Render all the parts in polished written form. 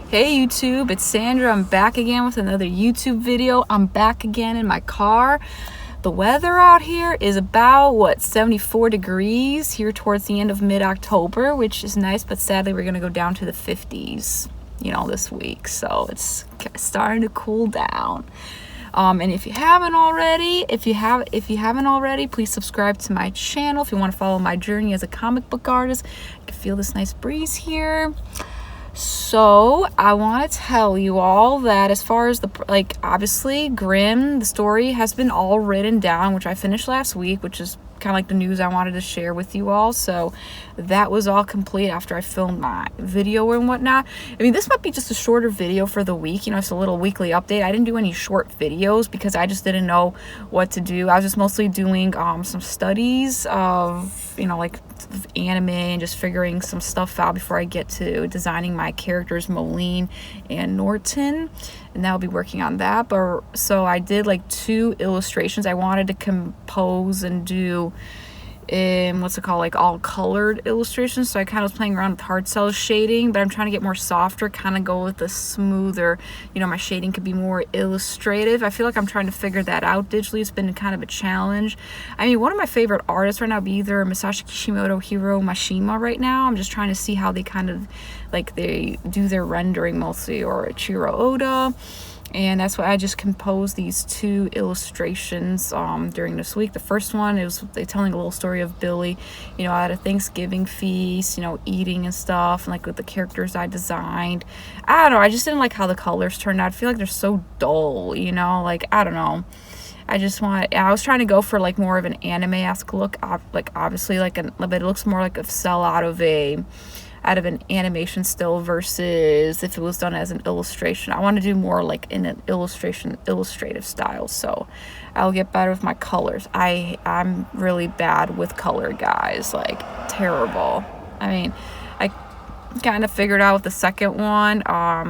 Hey YouTube, it's Sandra. I'm back again with another YouTube video. I'm back again in my car. The weather out here is about 74 degrees here towards the end of mid-October, which is nice, but sadly we're gonna go down to the 50s, this week. So it's starting to cool down. And if you haven't already, please subscribe to my channel if you want to follow my journey as a comic book artist. You can feel this nice breeze here. So I want to tell you all that as far as obviously Grimm, the story has been all written down, which I finished last week, which is kind of like the news I wanted to share with you all. So that was all complete after I filmed my video and whatnot. I mean, this might be just a shorter video for the week, it's a little weekly update. I didn't do any short videos because I just didn't know what to do. I was just mostly doing some studies of anime and just figuring some stuff out before I get to designing my characters Moline and Norton, and I'll be working on that. But so I did 2 illustrations. I wanted to compose and do all colored illustrations, so I kind of was playing around with hard cell shading, but I'm trying to get more softer, kind of go with the smoother, my shading could be more illustrative. I feel like I'm trying to figure that out digitally. It's been kind of a challenge. I mean, one of my favorite artists right now would be either Masashi Kishimoto, Hiro Mashima right now. I'm just trying to see how they kind of they do their rendering mostly, or Ichiro Oda. And that's why I just composed these 2 illustrations during this week. The first one, it was telling a little story of Billy, at a Thanksgiving feast, eating and stuff, and with the characters I designed. I don't know, I just didn't like how the colors turned out. I feel like they're so dull, I don't know. I was trying to go for more of an anime-esque look, obviously but it looks more like a cell out of an animation still versus if it was done as an illustration. I want to do more in an illustrative style, so I'll get better with my colors. I'm really bad with color, guys, terrible. I mean, I kind of figured out with the second one,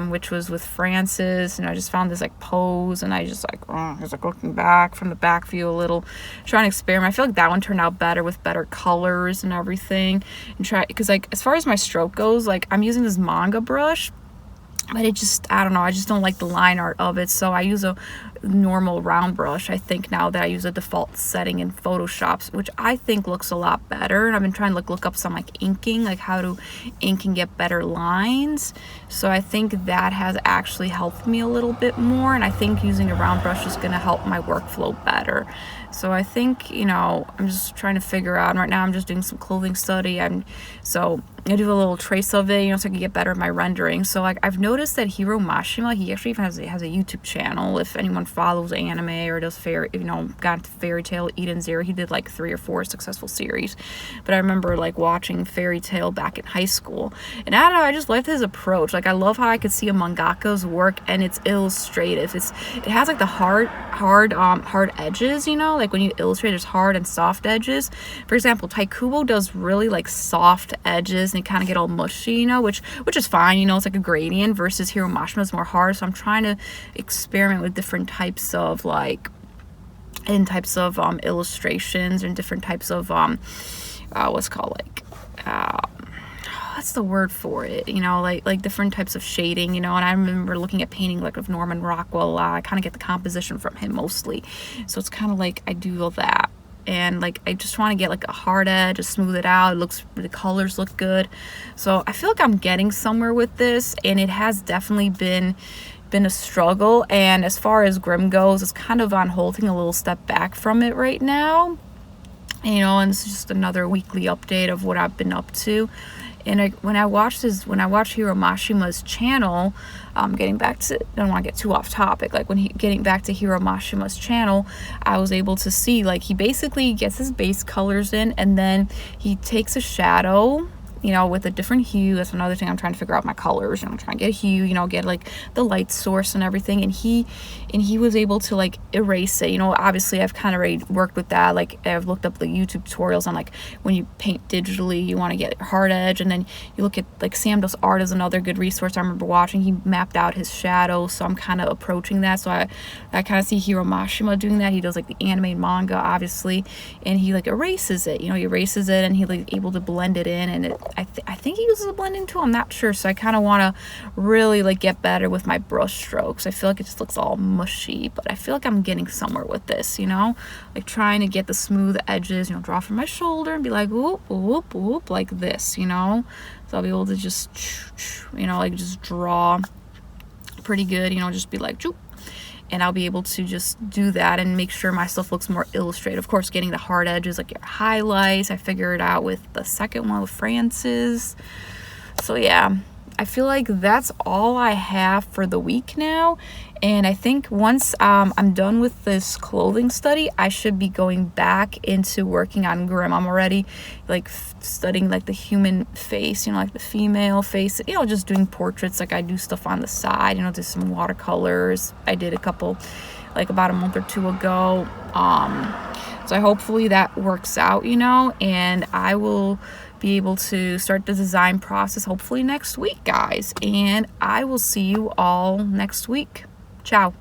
which was with Francis, and I just found this pose, and I just looking back from the back view a little, trying to experiment. I feel like that one turned out better with better colors and everything, and because as far as my stroke goes, I'm using this manga brush, but it just, I don't know, I just don't like the line art of it, so I use a normal round brush. I think now that I use a default setting in Photoshop, which I think looks a lot better, and I've been trying to look up some inking, how to ink and get better lines. So I think that has actually helped me a little bit more, and I think using a round brush is going to help my workflow better. So I think, I'm just trying to figure out, and right now I'm just doing some clothing study, so I do a little trace of it, so I can get better at my rendering. So I've noticed that Hiro Mashima, he actually even has a YouTube channel. If anyone follows anime or does got into Fairy Tail, Eden Zero, he did 3 or 4 successful series. But I remember watching Fairy Tail back in high school, and I don't know, I just liked his approach. I love how I could see a mangaka's work, and it's illustrative. It has the hard edges, when you illustrate, there's hard and soft edges. For example, Taikubo does really soft edges, and kind of get all mushy, which is fine, it's a gradient, versus Hiro Mashima is more hard. So I'm trying to experiment with different types of illustrations, and different types of what's the word for it, different types of shading, and I remember looking at painting of Norman Rockwell a lot. I kind of get the composition from him mostly, so it's kind of I do all that. And I just want to get a hard edge, just smooth it out. The colors look good. So I feel I'm getting somewhere with this, and it has definitely been a struggle. And as far as Grimm goes, it's kind of on hold, taking a little step back from it right now. And it's just another weekly update of what I've been up to. And when I watched Hiro Mashima's channel, getting back to, I don't want to get too off topic, getting back to Hiro Mashima's channel, I was able to see, he basically gets his base colors in, and then he takes a shadow, with a different hue. That's another thing I'm trying to figure out my colors, I'm trying to get a hue, get the light source and everything, and he was able to erase it. Obviously I've kind of already worked with that. I've looked up the YouTube tutorials on when you paint digitally, you want to get hard edge, and then you look at Sam Does Art is another good resource I remember watching. He mapped out his shadows, so I'm kind of approaching that. So I kind of see Hiro Mashima doing that. He does the anime and manga, obviously, and he erases it, he erases it, and he able to blend it in, and I think he uses a blending tool, I'm not sure. So I kind of want to really like get better with my brush strokes. I feel like it just looks all mushy, but I feel like I'm getting somewhere with this, you know, like trying to get the smooth edges, you know, draw from my shoulder and be like whoop whoop whoop like this, you know. So I'll be able to just, you know, like just draw pretty good, you know, just be like choop. And I'll be able to just do that and make sure my stuff looks more illustrated. Of course, getting the hard edges, like your highlights, I figured out with the second one with Francis. So yeah, I feel like that's all I have for the week now. And I think once I'm done with this clothing study, I should be going back into working on Grimm. I'm already like studying like the human face, you know, like the female face, you know, just doing portraits. Like I do stuff on the side, you know, just some watercolors. I did a couple like about a month or two ago. So hopefully that works out, you know, and I will be able to start the design process hopefully next week, guys. And I will see you all next week. Ciao.